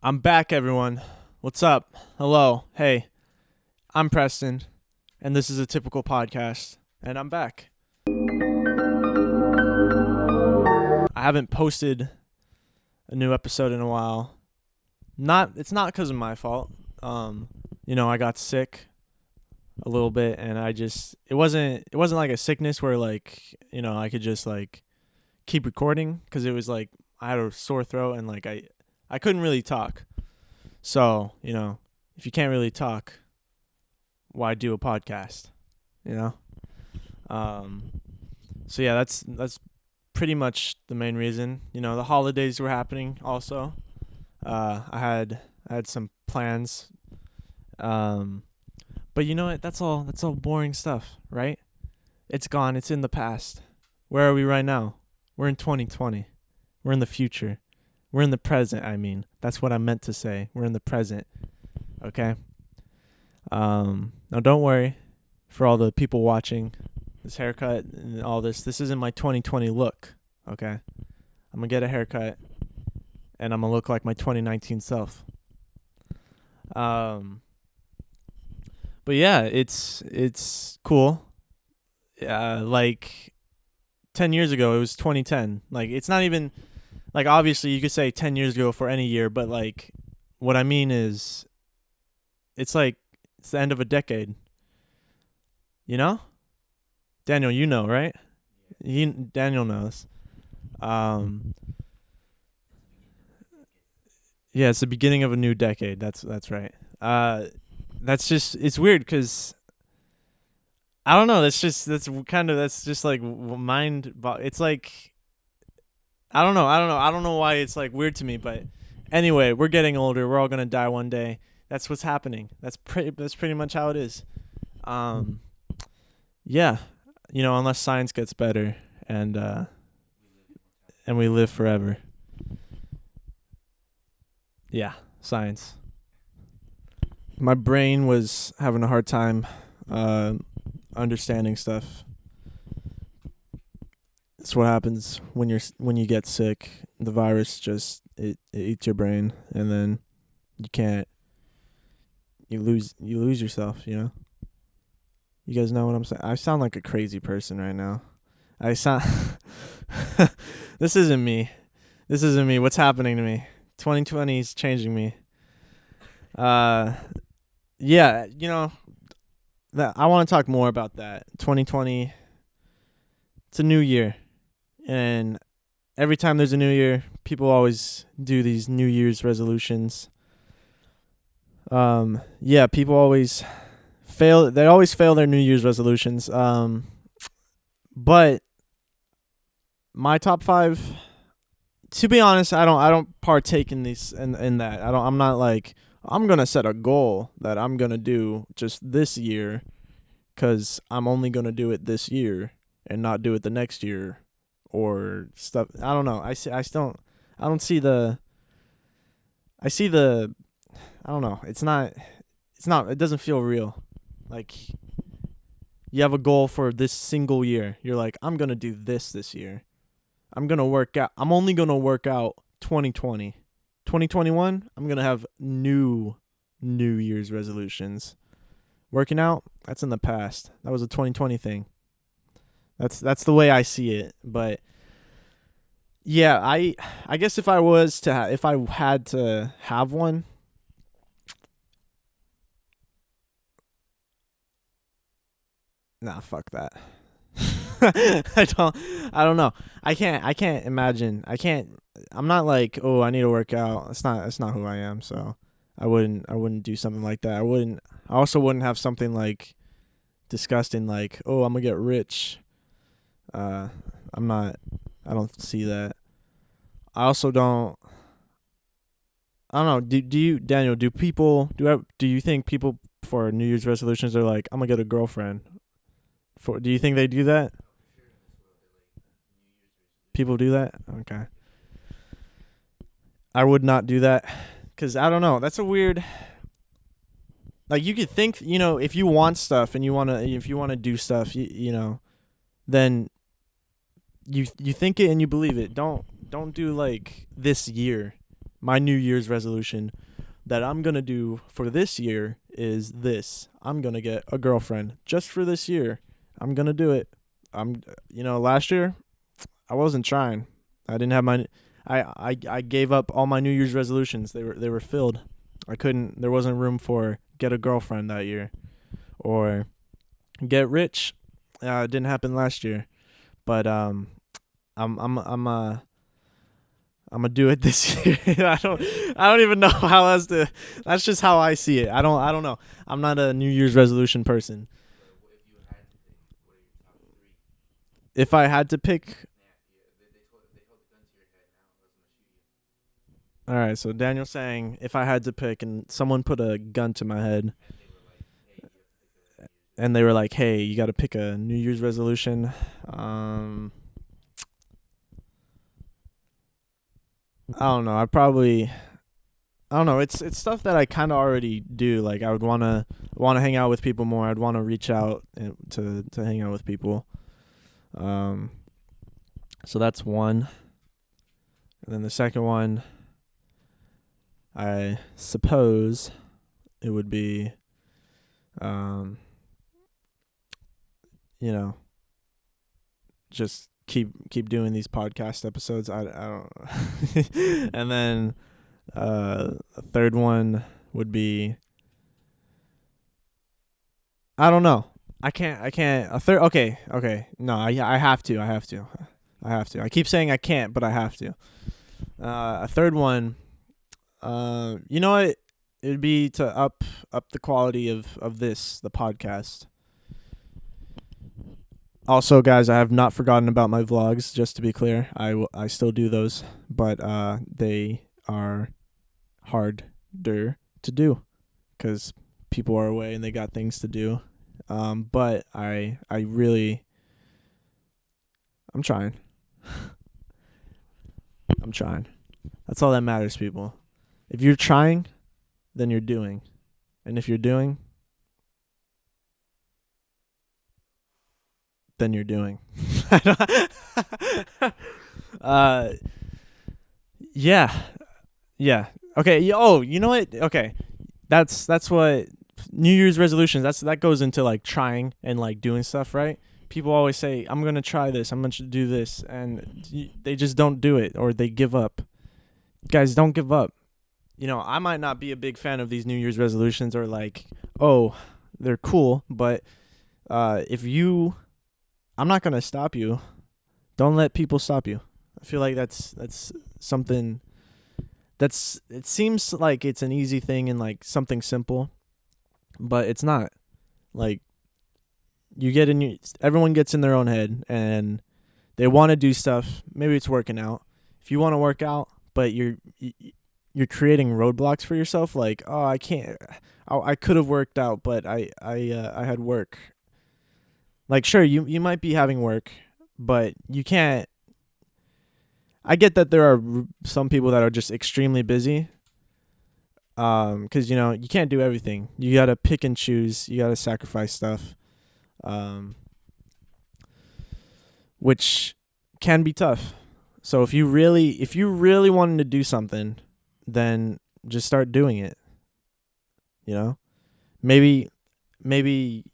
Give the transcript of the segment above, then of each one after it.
I'm back, everyone. What's up? Hello. Hey, I'm Preston, and this is a typical podcast, and I'm back. I haven't posted a new episode in a while. It's not because of my fault. I got sick a little bit, and it wasn't like a sickness where I could just keep recording, because it was like I had a sore throat and I couldn't really talk. So, if you can't really talk, why do a podcast? So yeah, that's pretty much the main reason. The holidays were happening also. I had some plans. But you know what? That's all boring stuff, right? It's gone. It's in the past. Where are we right now? We're in 2020. We're in the future. We're in the present, I mean. That's what I meant to say. We're in the present. Okay? Now don't worry for all the people watching this haircut and all this. This isn't my 2020 look, okay? I'm going to get a haircut and I'm going to look like my 2019 self. But yeah, it's cool. 10 years ago, it was 2010. It's not even... obviously, you could say 10 years ago for any year, but, what I mean is, it's the end of a decade. Daniel, you know, right? Daniel knows. Yeah, it's the beginning of a new decade. That's right. It's weird because, I don't know, that's just mind, it's I don't know. I don't know why it's weird to me, but anyway, we're getting older. We're all gonna die one day. That's what's happening. That's pretty much how it is. Yeah, unless science gets better and we live forever. Yeah, science. My brain was having a hard time understanding stuff. It's what happens when you get sick. The virus just it eats your brain, and then you lose yourself. You guys know what I'm saying? I sound like a crazy person right now. This isn't me. What's happening to me? 2020 is changing me. Yeah, that I want to talk more about that. 2020. It's a new year. And every time there's a new year, people always do these New Year's resolutions. People always fail. They always fail their New Year's resolutions. But my top 5, to be honest, I don't partake in these in that. I'm not I'm gonna set a goal that I'm gonna do just this year, 'cause I'm only gonna do it this year and not do it the next year. Or stuff. I don't know. I don't see the. I see the. I don't know. It's not. It doesn't feel real. You have a goal for this single year. You're I'm gonna do this year. I'm gonna work out. I'm only gonna work out 2020. 2021. I'm gonna have New Year's resolutions. Working out. That's in the past. That was a 2020 thing. That's the way I see it, but yeah, I guess if I had to have one, nah, fuck that. I don't know. I can't imagine. I'm not oh, I need to work out. That's not who I am, so I wouldn't do something like that. I also wouldn't have something disgusting oh, I'm gonna get rich. I don't see that. I also don't know. Do you, Daniel, do you think people for New Year's resolutions are I'm gonna get a girlfriend? Do you think they do that? People do that? Okay. I would not do that, 'cause I don't know. That's a weird, you could think, if you want stuff and if you want to do stuff, then you think it and you believe it. Don't do this year my New Year's resolution that I'm going to do for this year is this. I'm going to get a girlfriend just for this year. I'm going to do it. Last year I wasn't trying. I didn't have I gave up all my New Year's resolutions. They were filled. There wasn't room for get a girlfriend that year or get rich. It didn't happen last year. But I'm gonna do it this year. I don't even know how else to. That's just how I see it. I don't know. I'm not a New Year's resolution person. If I had to pick, all right. So Daniel's saying if I had to pick, and someone put a gun to my head, and they were like, "Hey, you got to pick a New Year's resolution." I don't know. I don't know. It's stuff that I kind of already do. Like I would wanna hang out with people more. I'd want to reach out to hang out with people. So that's one. And then the second one, I suppose it would be, just keep doing these podcast episodes. I don't. And then a third one would be, I don't know. I can't. A third. Okay. No, I have to. I keep saying I can't, but I have to. A third one. You know what? It'd be to up the quality of the podcast. Also, guys, I have not forgotten about my vlogs. Just to be clear, I still do those, but they are harder to do because people are away and they got things to do. But I'm trying. I'm trying. That's all that matters, people. If you're trying, then you're doing. And if you're doing, then you're doing. Yeah. Okay. Oh, you know what? Okay. That's what New Year's resolutions. That goes into like trying and like doing stuff, right? People always say, "I'm gonna try this. I'm gonna do this," and they just don't do it, or they give up. Guys, don't give up. I might not be a big fan of these New Year's resolutions, or like, oh, they're cool, but I'm not gonna stop you. Don't let people stop you. I feel like that's something. It seems like it's an easy thing and like something simple, but it's not. Like, everyone gets in their own head and they want to do stuff. Maybe it's working out. If you want to work out, but you're creating roadblocks for yourself, like, oh, I can't. I could have worked out, but I had work. Like, sure, you might be having work, but you can't. I get that there are some people that are just extremely busy. Because you can't do everything. You gotta pick and choose. You gotta sacrifice stuff. Which can be tough. So if you really wanted to do something, then just start doing it. Maybe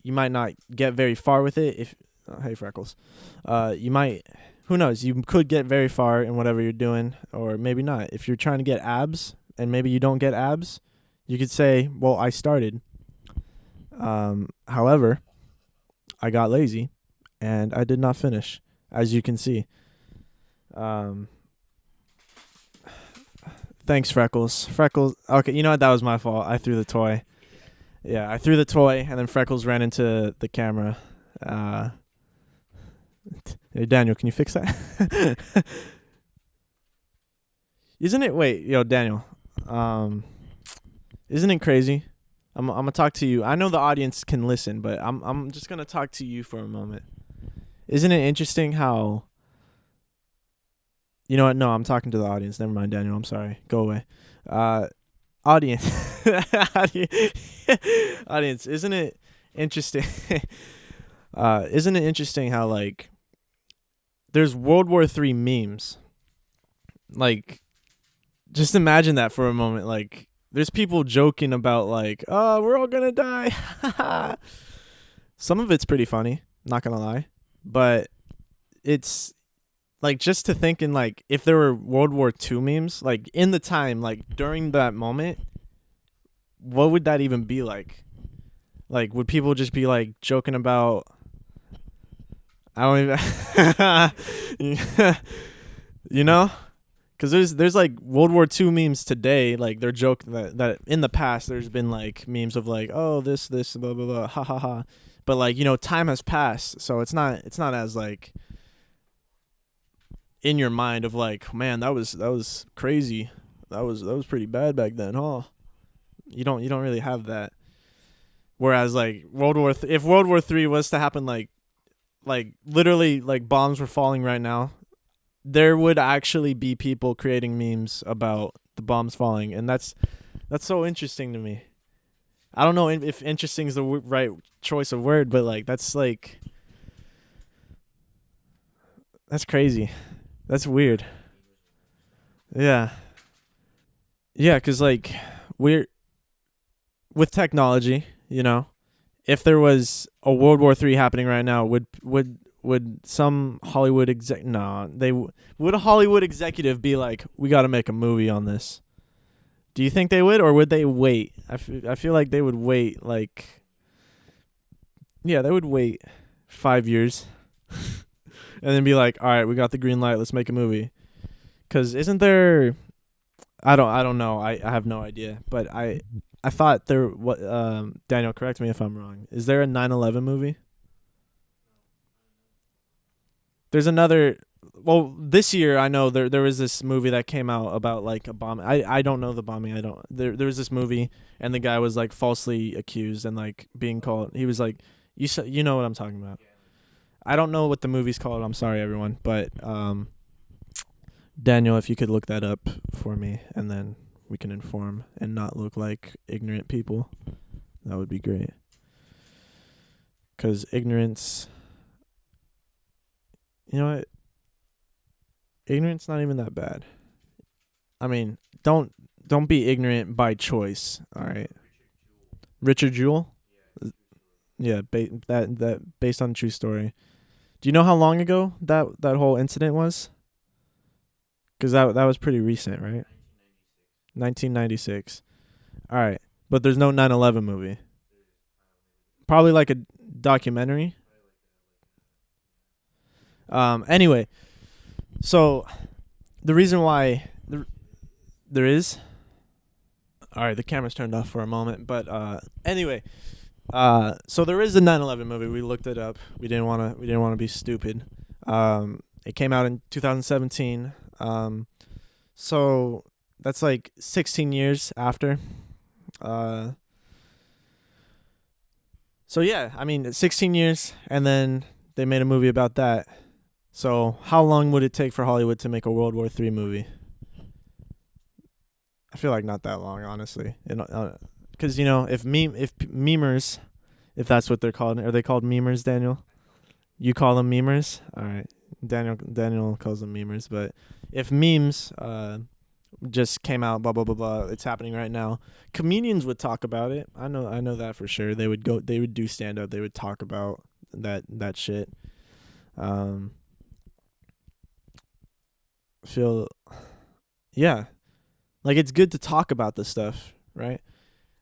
you might not get very far with it. Hey Freckles, you might. Who knows? You could get very far in whatever you're doing, or maybe not. If you're trying to get abs, and maybe you don't get abs, you could say, "Well, I started. However, I got lazy, and I did not finish, as you can see." Thanks, Freckles. Freckles. Okay, you know what? That was my fault. I threw the toy. Yeah, I threw the toy, and then Freckles ran into the camera. Hey, Daniel, can you fix that? Isn't it? Wait, Daniel. Isn't it crazy? I'm gonna talk to you. I know the audience can listen, but I'm just gonna talk to you for a moment. Isn't it interesting how? You know what? No, I'm talking to the audience. Never mind, Daniel. I'm sorry. Go away. Audience. Audience. Isn't it interesting? Isn't it interesting how there's World War III memes? Like, Just imagine that for a moment. Like, there's people joking about like, oh, we're all gonna die. Some of it's pretty funny, not gonna lie, but it's like just to think in like if there were World War II memes, like in the time, like during that moment, what would that even be like? Like, would people just be like joking about? I don't even, you know, because there's like World War II memes today. Like they're joking that in the past there's been like memes of like, oh, this blah blah blah, ha ha ha. But like, you know, time has passed, so it's not as like in your mind of like, man, that was crazy. That was pretty bad back then, huh? You don't really have that. Whereas like if World War III was to happen, like literally like bombs were falling right now, there would actually be people creating memes about the bombs falling, and that's so interesting to me. I don't know if interesting is the right choice of word, but like that's crazy. That's weird. Yeah. Yeah, cuz like we're with technology, you know, if there was a World War III happening right now, would some Hollywood exec? No, would a Hollywood executive be like, we got to make a movie on this? Do you think they would, or would they wait? I feel like they would wait. Like, yeah, they would wait 5 years, and then be like, all right, we got the green light. Let's make a movie. Cause isn't there? I don't know. I have no idea. But I thought there. What? Daniel, correct me if I'm wrong. Is there a 9/11 movie? There's another. Well, this year I know there was this movie that came out about like a bomb. I don't know the bombing. I don't. There was this movie and the guy was like falsely accused and like being called. He was like, you know what I'm talking about. I don't know what the movie's called. I'm sorry, everyone, but Daniel, if you could look that up for me, and then we can inform and not look like ignorant people, that would be great. Because ignorance, you know what? Ignorance not even that bad. I mean, don't be ignorant by choice. All right, Richard Jewell. Yeah, that based on a true story. Do you know how long ago that whole incident was? Because that was pretty recent, right? 1996. All right, but there's no 9/11 movie. Probably like a documentary. Anyway, so the reason why there is. All right, the camera's turned off for a moment, but anyway, so there is a 9/11 movie. We looked it up. We didn't want to be stupid. It came out in 2017. So that's like 16 years after. Uh, so yeah, I mean, 16 years, and then they made a movie about that. So how long would it take for Hollywood to make a World War III movie? I feel like not that long, honestly. Because you know, if memers, if that's what they're called, are they called memers, Daniel? You call them memers, all right. Daniel calls them memers, but if memes just came out, blah blah blah blah, it's happening right now. Comedians would talk about it. I know that for sure. They would do stand up. They would talk about that shit. Um, feel yeah, like it's good to talk about this stuff, right?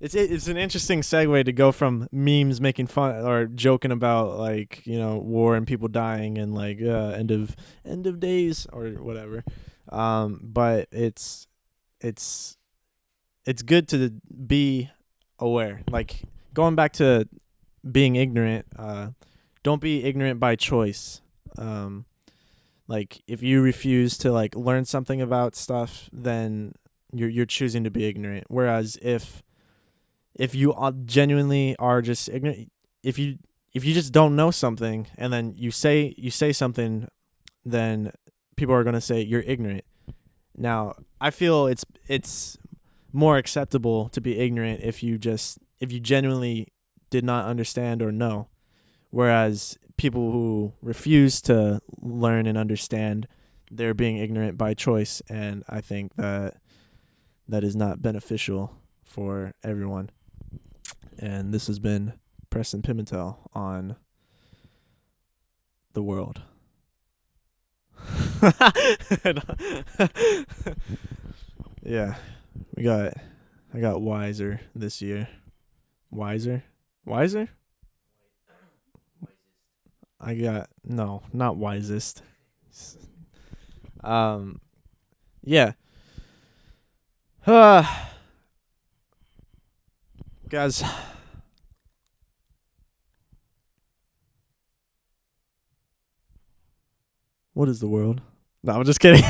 It's an interesting segue to go from memes making fun or joking about like, you know, war and people dying and like end of days or whatever. But it's good to be aware. Like going back to being ignorant. Don't be ignorant by choice. Like if you refuse to like learn something about stuff, then you're choosing to be ignorant. Whereas if you genuinely are just ignorant, if you just don't know something and then you say something, then people are going to say you're ignorant. Now, I feel it's more acceptable to be ignorant if you genuinely did not understand or know. Whereas people who refuse to learn and understand, they're being ignorant by choice, and I think that that is not beneficial for everyone. And this has been Preston Pimentel on the world. Yeah, I got wiser this year. Wiser? I got no, not wisest. Yeah. Guys, what is the world? No, I'm just kidding.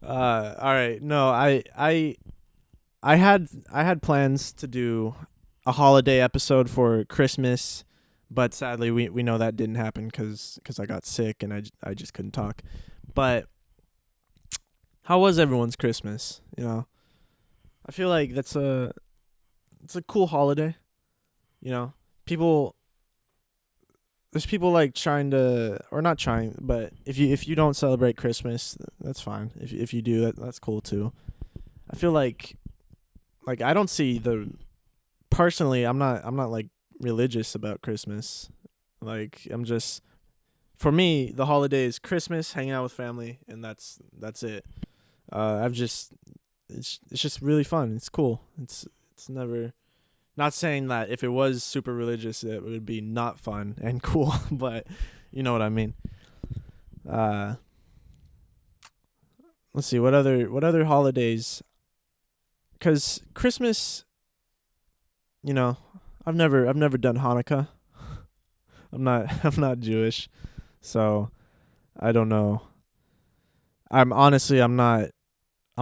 All right. No, I had plans to do a holiday episode for Christmas, but sadly we know that didn't happen cuz I got sick and I just couldn't talk. But how was everyone's Christmas? You know, I feel like it's a cool holiday. You know, people there's people like trying to, or not trying, but if you don't celebrate Christmas, that's fine. If you do, that's cool too. I feel like I don't see the personally. I'm not like religious about Christmas. Like I'm just, for me, the holiday is Christmas, hanging out with family, and that's it. I've just it's just really fun. It's cool. It's never, not saying that if it was super religious it would be not fun and cool, but you know what I mean. Let's see what other holidays, cuz Christmas, you know, I've never done Hanukkah. I'm not Jewish. So I don't know. I'm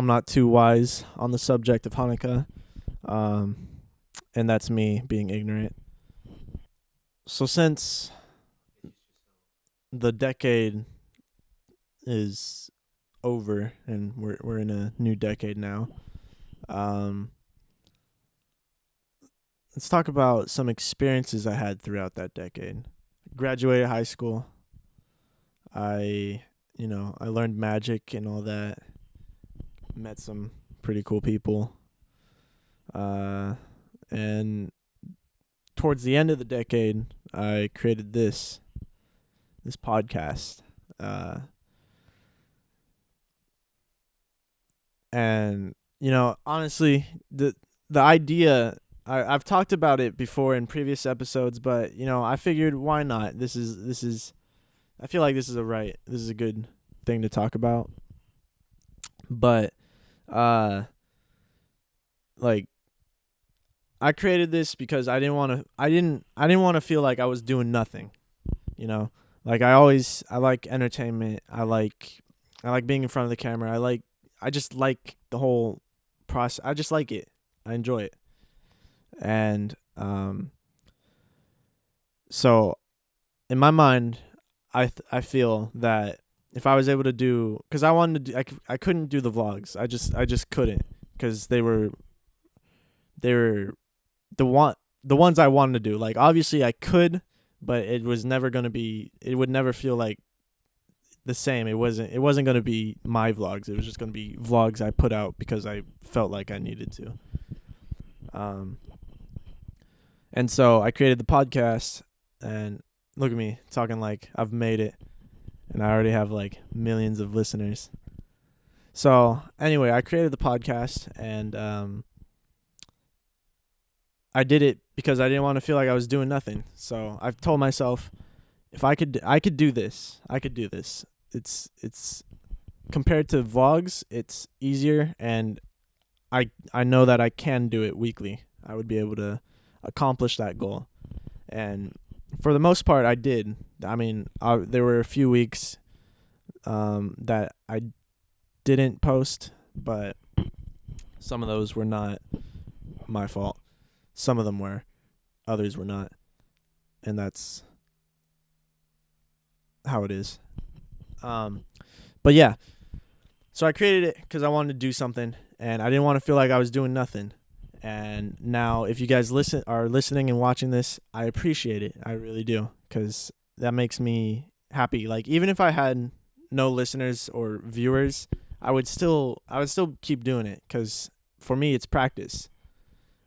not too wise on the subject of Hanukkah. And that's me being ignorant. So since the decade is over and we're in a new decade now, let's talk about some experiences I had throughout that decade. Graduated high school. I learned magic and all that. Met some pretty cool people. And towards the end of the decade, I created this podcast. And honestly, the idea, I've talked about it before in previous episodes, but I figured why not? This is I feel like this is a good thing to talk about. But like, I created this because I didn't want to feel like I was doing nothing. Like I like entertainment. I like being in front of the camera. I just like the whole process. I just like it. I enjoy it. And so in my mind, I feel that if I was able to do, cuz I wanted to do, I couldn't do the vlogs. I just couldn't, cuz they were the ones I wanted to do. Like obviously I could, but it was never going to be, it would never feel like the same. It wasn't going to be my vlogs. It was just going to be vlogs I put out because I felt like I needed to. And so I created the podcast, and look at me talking like I've made it and I already have like millions of listeners. So anyway, I created the podcast, and I did it because I didn't want to feel like I was doing nothing. So I've told myself, if I could do this. I could do this. It's compared to vlogs, it's easier, and I know that I can do it weekly. I would be able to accomplish that goal. And for the most part, I did. I mean, there were a few weeks that I didn't post, but some of those were not my fault. Some of them were, others were not, and that's how it is. But yeah, so I created it because I wanted to do something, and I didn't want to feel like I was doing nothing. And now, if you guys are listening and watching this, I appreciate it. I really do, because that makes me happy. Like, even if I had no listeners or viewers, I would still keep doing it because for me it's practice.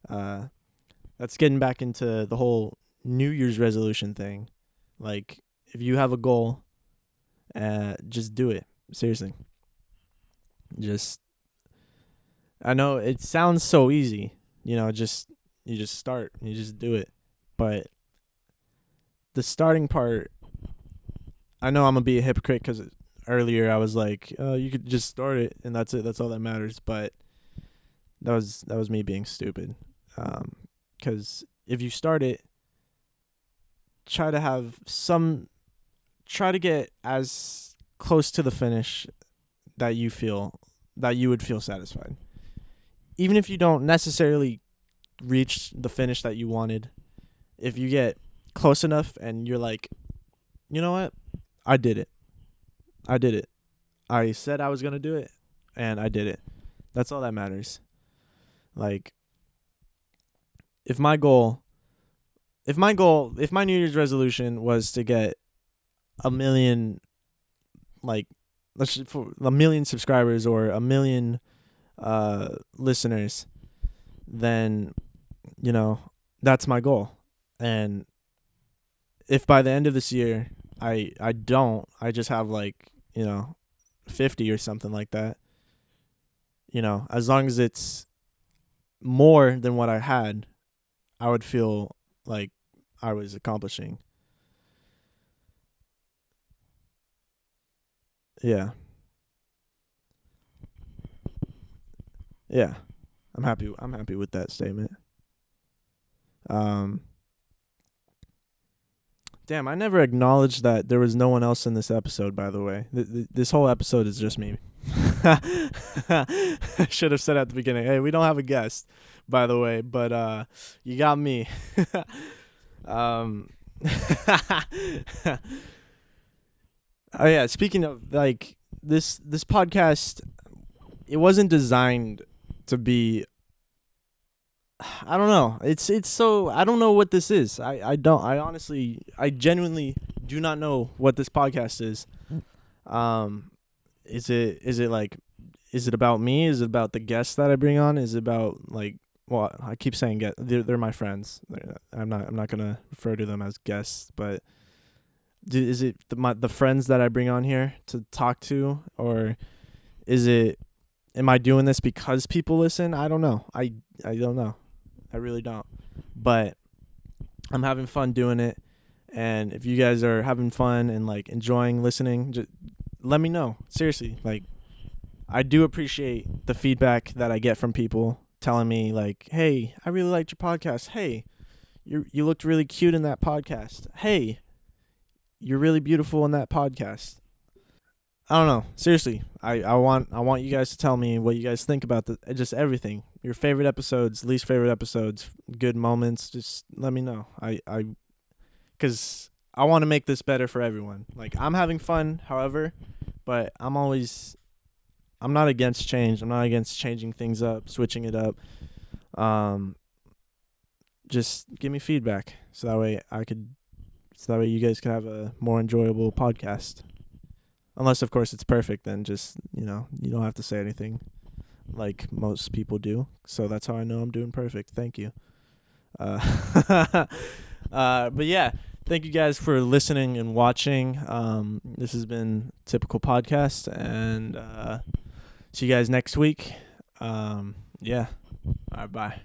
That's getting back into the whole New Year's resolution thing. Like, if you have a goal, just do it. Seriously. Just, I know it sounds so easy, just, you just start, you just do it. But the starting part, I know I'm going to be a hypocrite because earlier I was like, you could just start it and that's it. That's all that matters. But that was me being stupid. Because if you start it, try to get as close to the finish that you would feel satisfied. Even if you don't necessarily reach the finish that you wanted, if you get close enough and you're like, you know what? I did it. I did it. I said I was going to do it and I did it. That's all that matters. Like, if my New Year's resolution was to get a million, like, for a million subscribers or a million listeners, then that's my goal. And if by the end of this year I just have like 50 or something like that, as long as it's more than what I had, I would feel like I was accomplishing. Yeah. Yeah. I'm happy with that statement. Um Damn, I never acknowledged that there was no one else in this episode, by the way. This whole episode is just me. I should have said at the beginning, hey, we don't have a guest, by the way, but you got me. um Oh yeah, speaking of, like, this podcast, it wasn't designed to be, I don't know. It's so, I don't know what this is. I honestly, I genuinely do not know what this podcast is. Um is it about me? Is it about the guests that I bring on? Is it about, like, well, I keep saying they're my friends. I'm not going to refer to them as guests, but is it the friends that I bring on here to talk to, or am I doing this because people listen? I don't know. I don't know. I really don't. But I'm having fun doing it. And if you guys are having fun and, like, enjoying listening, just let me know. Seriously, like, I do appreciate the feedback that I get from people telling me, like, hey, I really liked your podcast. Hey, you looked really cute in that podcast. Hey, you're really beautiful in that podcast. I don't know. Seriously, I want you guys to tell me what you guys think about just everything. Your favorite episodes, least favorite episodes, good moments. Just let me know. Because I want to make this better for everyone. Like, I'm having fun, however, but I'm not against change. I'm not against changing things up, switching it up. Just give me feedback so that way you guys can have a more enjoyable podcast. Unless, of course, it's perfect, then just, you don't have to say anything like most people do. So that's how I know I'm doing perfect. Thank you. But yeah, thank you guys for listening and watching. This has been Typical Podcast, and see you guys next week. Yeah. All right, bye.